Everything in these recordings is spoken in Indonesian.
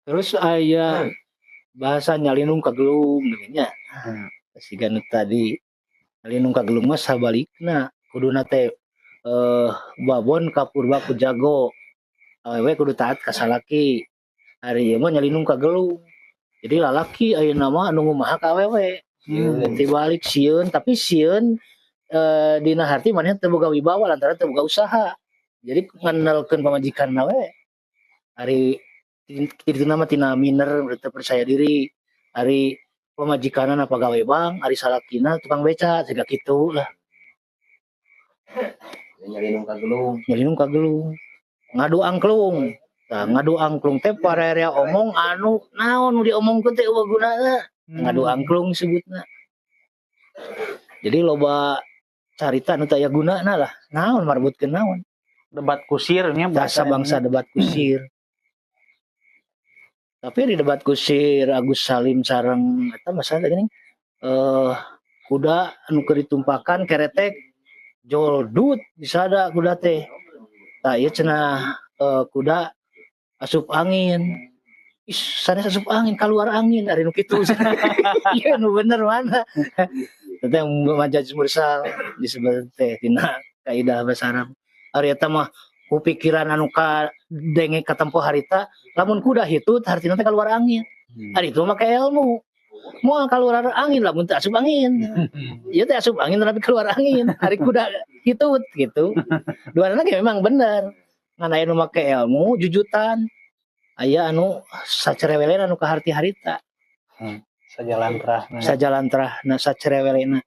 Terus aya bahasa nyalinung kagelung geunya. Siga nu tadi nyalinung kagelung mah sabalikna kuduna teh babon ka purba ku jago. Awewe kudu taat ka salaki. Ari ieu mah nyalinung kagelung. Jadi lalaki ayeuna mah anu ngumaha ka awewe. Tibalik sieun tapi sieun dina harti maneh teu boga wibawa lantaran teu boga usaha. Jadi ngandalkeun pamajikanna we. Ari kitu mah tina minder teu percaya diri. Ari pamajikanna pagawe bank, ari salakina tukang beca, siga kitu lah. Nyalinung kagelung. Ngadu angklung. Tah ngadu angklung teh parerea omong anu naon nu diomongkeun teh eueuh gunana. Ngadu angklung disebutna. Jadi loba carita nu teu aya gunana lah. Naon marbutkeun naon? Debat kusir nya bahasa bangsa debat kusir. Tapi di debat kusir Agus Salim sareng eta masalah geuning kuda anu keur ditumpakan keretek joldut disada kuda teh. Tah ieu cenah kuda asup angin. Sanes asup angin kaluar angin ari nu kitu. Ieu nu bener mana? Teh majaz mursal disebut teh tina kaidah basa Arab. Ari eta mah ku pikiran anu ka denge katempo harita lamun kuda hitut hartina teh kaluar angin. Ari itu mah ilmu. Moal kaluar angin lamun teu asup angin. Ieu teh asup angin tapi keluar angin. Ari kuda hitut gitu. Duana ge memang bener. Ngan aya nu make ilmu jujutan. Aya anu sacerewelena anu ka harti harita. Sajalan terahna sacerewelena.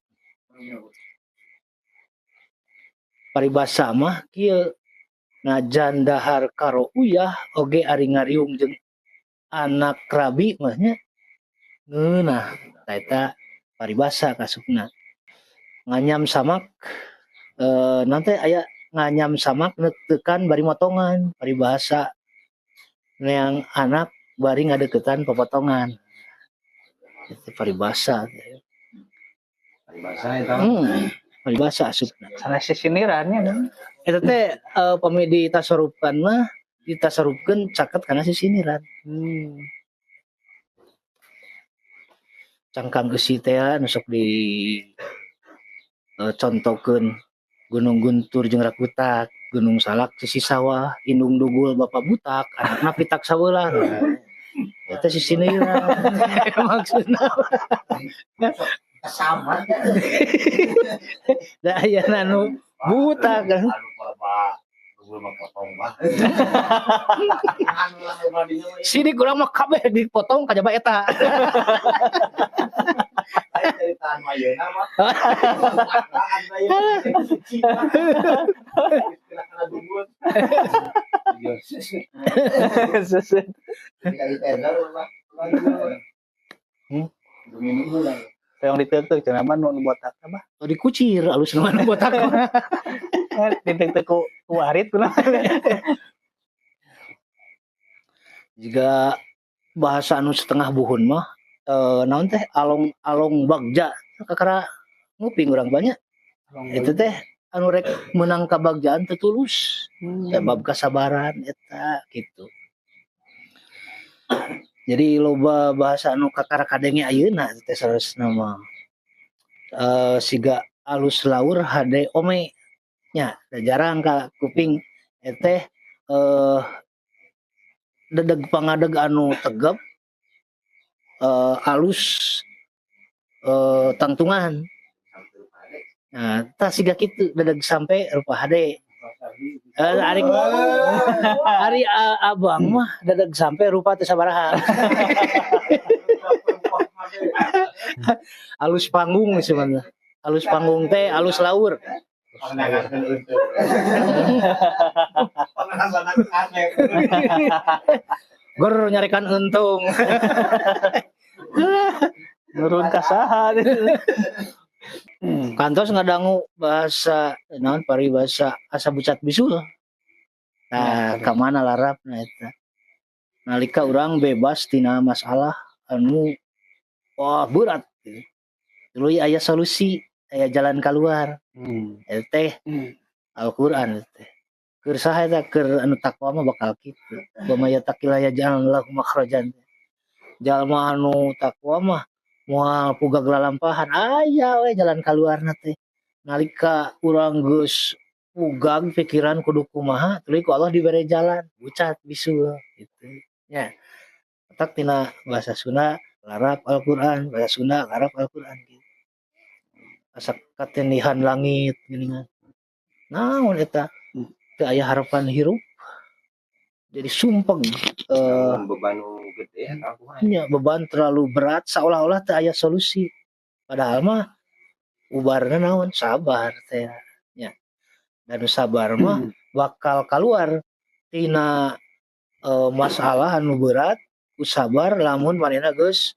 Paribasa mah kieu najan dahar karo uyah oge ari ngariung jeung anak rabi mahnya ngeunah eta paribasa kasupna nganyam samak nanti aya nganyam samak neutekan bari motongan paribasa neang anak bari ngadeuketan popotongan itu paribasa eta paribasa asupna sanes sisinirannya eta teh pami ditasarupkan mah ditasarupkeun caket kana sisiniran. Cangkang eusi teh anu sok di contohkeun Gunung Guntur jeung Rakutak, Gunung Salak sisi sawah, Indung Dugul Bapak Butak, anakna pitak saweula. Eta sisiniran. Maksudna sama. Da aya anu butak kan. Sini kurang mah kabeh dipotong kajaba eta. Ceritaan mayeuna mah. Yang diteuk-teuk cenah mah nu botak mah. Dikucir alus nu botak. Diteuk-teuk ku warit pula. Jika bahasa anu setengah buhun mah naon teh along bagja kakara nguping urang banyak. Itu teh anu rek meunang kabagjaan teu tulus. Teh bab kasabaran eta gitu. Jadi loba bahasa anu kakara kadenge ayeuna teh saresna mah siga alus laur hade ome nya jarang ka kuping eteh dedeg pangadeg anu tegep alus tangtungan. Nah, tah siga kitu dedeg sampe rupa hade. Ari abang mah dedeg sampe rupa teu sabaraha. Alus panggung sebenarnya. Alus panggung teh alus laur. Gor nyarekan untung. Nurun ka saha. Kantos ngadangu bahasa naon paribasa asa bucat bisul. Nah, ka mana larapna eta. Nalika urang bebas tina masalah anu berat. Tuluy aya solusi, aya jalan keluar. Eta teh Al-Qur'an teh. Keur saha eta keur anu takwa mah bakal kitu. Wa may yattaqillah yaj'al lahu makhrajan. Jalma anu takwa mah moal puga lalampahan aya we jalan kaluarna teh. Nalika urang geus ugag pikiran kudu kumaha, tuluy ku Allah dibere jalan, bucat bisul gitu. Nya, tak tina bahasa Sunda larap Al-Qur'an, bahasa Sunda larap Al-Qur'an gitu. Asa katenihan langit geuningan. Naon eta? Teu aya harapan hirup. Jadi sumpeng beban gede eta kumaha. nya beban terlalu berat seolah-olah teu aya solusi. Padahal mah ubarna naon? Sabar teh. Nya. Dan sabar mah bakal kaluar tina masalah anu berat ku sabar lamun manehna geus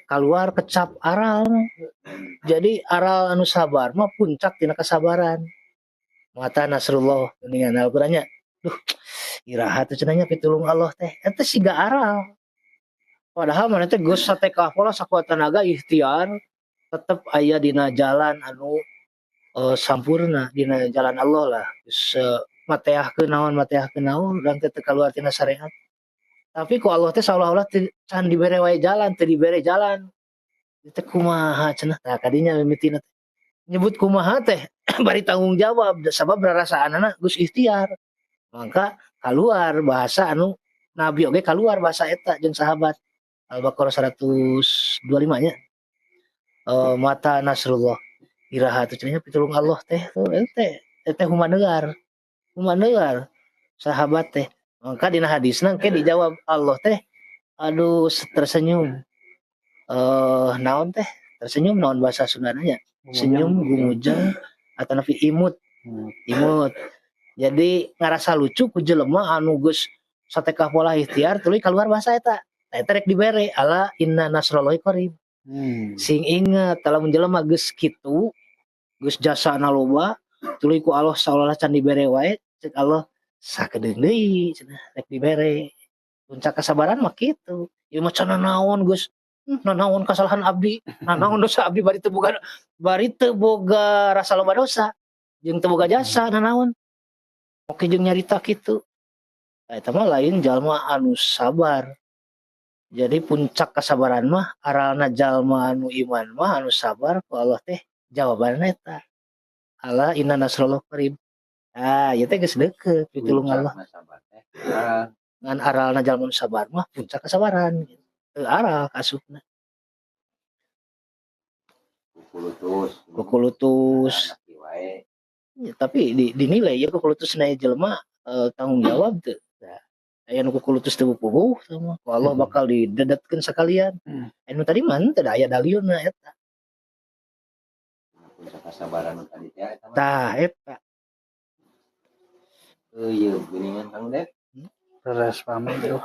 kaluar kecap aral. Jadi aral anu sabar mah puncak tina kesabaran. Mata Nasrullah geuningan Al-Qur'annya. Duh, iraha teh cenah nya pitulung Allah teh. Eta siga aral. Padahal maneh teh geus satekah pola sakuat tenaga ikhtiar tetep aya dina jalan anu sampurna dina jalan Allah lah. Geus mateahkeun naon urang teh teu kaluar tina syariat. Tapi ku Allah teh seolah-olah can dibere wae jalan, teu dibere jalan. Teh kumaha cenah tah kadinya mimitina teh. Nyebut kumaha teh bari tanggung jawab sabab rarasaanana geus ikhtiar. Maka kaluar bahasa anu Nabi oge kaluar bahasa eta jeung sahabat. Al-Baqarah 125 nya. Mata Nasrullah. Iraha teh cenah pitulung Allah teh. Teh humanegar. Sahabat teh. Maka dina hadisna ke dijawab Allah teh aduh tersenyum. Naon teh? Tersenyum naon bahasa Sundana nya? Senyum gumujang atau napi imut. Imut. Jadi ngarasa lucu ku jelema anu geus satekah pola ikhtiar tuluy kaluar bahasa eta. Eta rek dibere ala inna nasrallahi qarib. Sing inget kalau menjelema geus kitu, geus jasana loba, tuluy ku Allah saolah can dibere wae, ceuk Allah sakedeung deui cenah rek dibere. Puncak kesabaran mah kitu. Ieu mah cenah naon geus nanaon kasalahan abdi, nanaon dosa abdi bari teu boga rasa loba dosa, jeung teu boga jasa nanaon. Oke jeung nyarita kitu. Eta mah lain jalma anu sabar. Jadi puncak kesabaran mah aralna jalma anu iman mah anu sabar ku Allah teh jawabanna eta. Ala inna nasrallahi qarib. Ieu teh geus deukeut pitulung Allah. Ngan aralna jalma anu sabar mah puncak kesabaran. Teu aral kasupna. Kukulutus. Ya, tapi dinilai ya kukulutus na jelema tanggung jawab teu. Aya nu kukulutus teu pupuh sama Allah bakal didedetkeun sakalian. Anu tadi mah teu aya dalilna eta. Puncak kasabaran tadi teh eta mah. Tah eta. Ieu geuningan Kang Dep. Terus pamit tuh.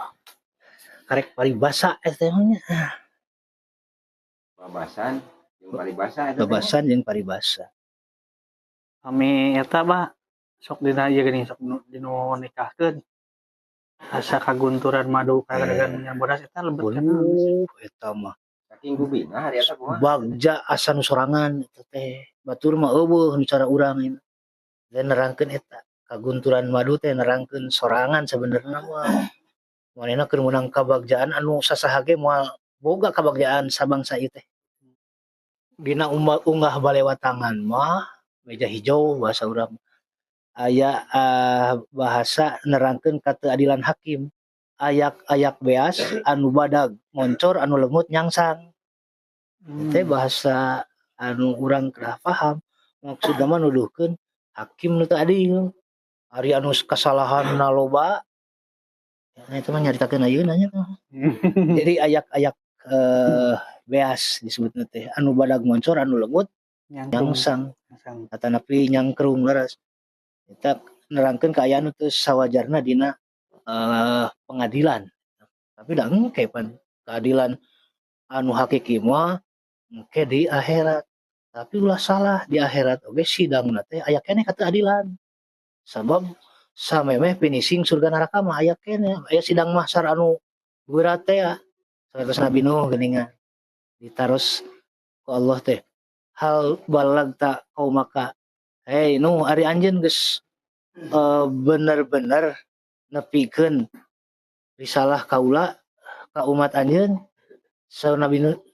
Karek paribasa eta nya. Babasan jeung paribasa eta. Babasan jeung paribasa. Kami eta Pak sok dina ieu geuning sok dinu nikahkeun. Asa kagunturan madu kagadegan minyak beras eta lebet kana. Eta mah. Saking gubina hari eta kumaha? Bagja asa nu sorangan eta teh. Batur mah eueuh nu cara urang ieu. Dan nerangkeun eta. Kagunturan madu teh nerangkeun sorangan sebenarnya mah. Manehna keur meunang kabagjaan anu sasaha ge moal boga kabagjaan sabangsa ieu teh. Dina unggah balewatangan mah meja hijau bahasa urang. Aya bahasa nerangkeun kateuadilan hakim. Ayak-ayak beas anu badag moncor anu lemut nyangsang. Teh bahasa anu urang kedah paham. Maksudna mah nuduhkeun hakim nu teu adil. Ari anu kasalahanna loba. Nah itu mah nyaritakeun ayeuna nya. Jadi ayak-ayak beas disebutna teh anu badag moncor anu lemut nyangsang. Atanapi nyangkrung leres. Kita nerangkeun kaayaan teu sawajarna dina pengadilan. Tapi da engke pan keadilan anu hakiki mah engke di akhirat. Tapi ulah salah di akhirat oge sidangna teh aya keneh kateuadilan. Sabab samemeh finishing surga neraka mah aya keneh, aya sidang mahsyar anu berat teh ya. Sanes Nabi Nuh geuningan. Ditaros ku Allah teh hal balagta qaumaka. Hei Nuh ari anjeun geus bener-bener nepikeun risalah kaula ka umat anjeun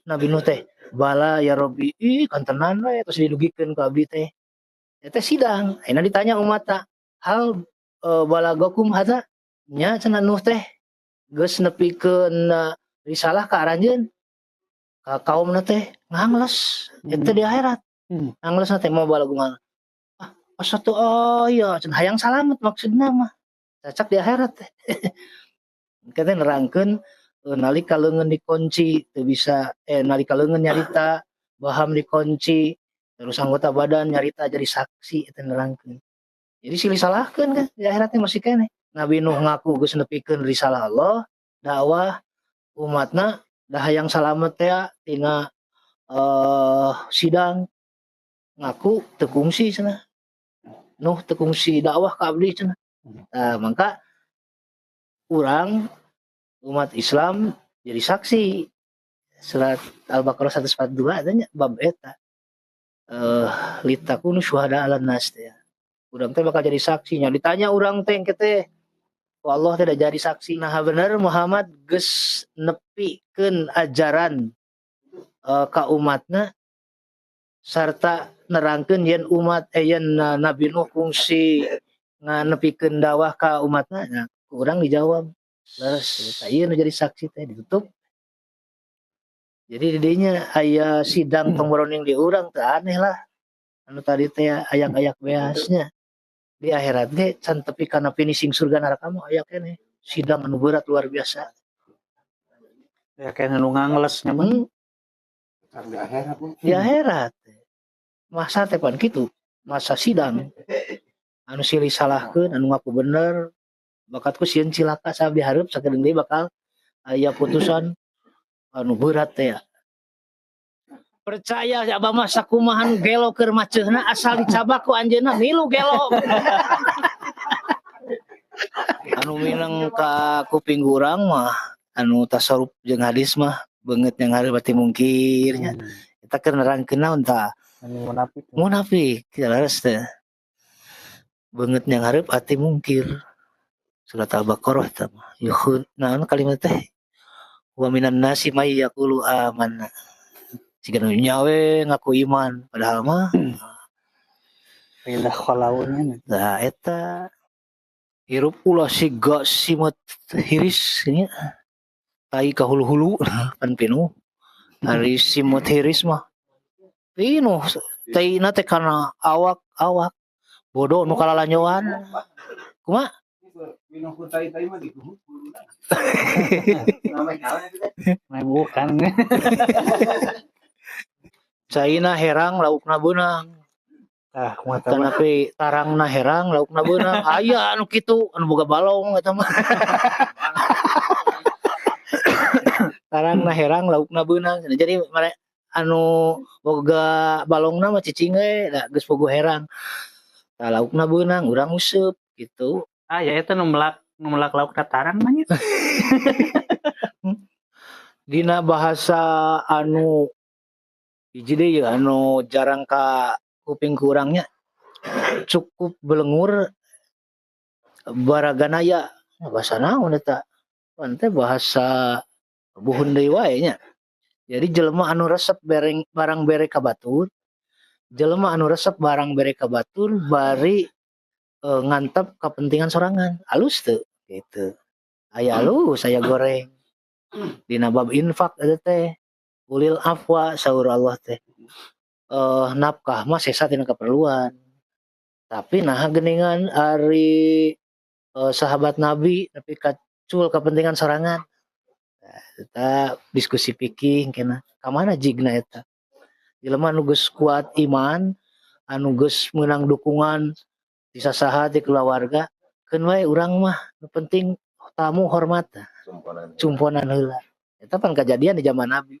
Nabi Nuh teh bala ya Robbi kan tenan we terus didugikeun ka abdi teh eta sidang ayeuna ditanya umat hal balagakum hada nya cenah Nuh teh geus nepikeun risalah ka aranjeun ka kaumna teh ngangles eta di akhirat ngangles teh mau balagungan asa tuh ya cenah hayang salamet maksudna mah cacak di akhirat teh kita nerangkeun nalika leungeun dikunci teu bisa nalika leungeun nyarita baham dikunci terus anggota badan nyarita jadi saksi eta nerangkeun jadi silih salahkeun kan di akhiratnya masih keneh Nabi Nuh ngaku geus nepikeun risalah Allah dakwah umatna da hayang salamet teh tina sidang ngaku teu kungsi cenah Nuh teu kungsi dakwah ka abdi cenah mangka urang umat Islam jadi saksi surat Al-Baqarah 142 adanya bab eta litakunu syuhada 'alan nas teh urang teh bakal jadi saksi nya ditanya urang teh teh Allah tidak jadi saksi nah bener Muhammad geus nepikeun ajaran ka umatna sarta nerangkeun yen umat yen Nabi Nuh kungsi nganepikeun dakwah ka umatna nah urang dijawab leres ieu nu jadi saksi teh ditutup jadi didinya aya sidang pemroning di urang teu aneh lah anu tadi teh ayak-ayak beasnya di akhirat ge can tepi kana finishing surga neraka mah aya keneh sidang anu berat luar biasa ya kayaknya nu ngangles nya mah Di akhirat pun. di akhirat masa teh pan kitu masa sidang anu silih salahkeun anu ngaku bener bakatku sieun cilaka sabdi hareup sakedeung deui bakal aya putusan anu berat teh ya percaya abah mah sakumaha nu gelo keur maceuna asal dicabak ku anjeunna milu gelo anu mineng ka kuping urang mah anu tasawuf jeung hadis mah beungeut yang hareup bati mungkirnya eta keur nerangkeun naon tah munafik leres teh beungeut yang hareup ati mungkir surat Al-Baqarah eta mah yukhud naon kalimat teh wa minan nasi may yaqulu amanna siga nu nyawe ngaku iman padahal mah pindah khalaunya nah eta hirup ulah siga simut hiris nya tai ka hulu-hulu pan pinuh ari simut hiris mah pinuh taina teh kana awak bodoh nu kalalanyoan kumaha Minum kutai mah di kuhu. bukan caina herang laukna beunang tapi tarangna herang laukna beunang aya anu kitu anu boga balong eta mah tarangna herang laukna beunang jadi anu boga balongna mah cicing we da geus boga herang tah laukna beunang urang useup gitu ya eta nu melak lauk tatarang mah nya dina bahasa anu hiji deui anu jarang ka kuping kurangnya cukup belengur baraganaya bahasa naon eta pan teh bahasa buhun deui wae nya jadi jelema anu resep barang bere ka batur jelema anu resep barang bere ka batur bari ngantep kepentingan sorangan alus teu gitu aya alus aya goreng dina bab infak eta teh ulil afwa saur Allah teh nafkah mah sesa tina keperluan tapi nah geuningan ari sahabat Nabi nepi ka cul kepentingan sorangan eta diskusi fikih kenah ka mana jigna eta jelema anu geus kuat iman anu geus meunang dukungan di sasaha di keluarga keun wae urang mah nu penting tamu hormat cumponan heula eta pan kejadian di zaman Nabi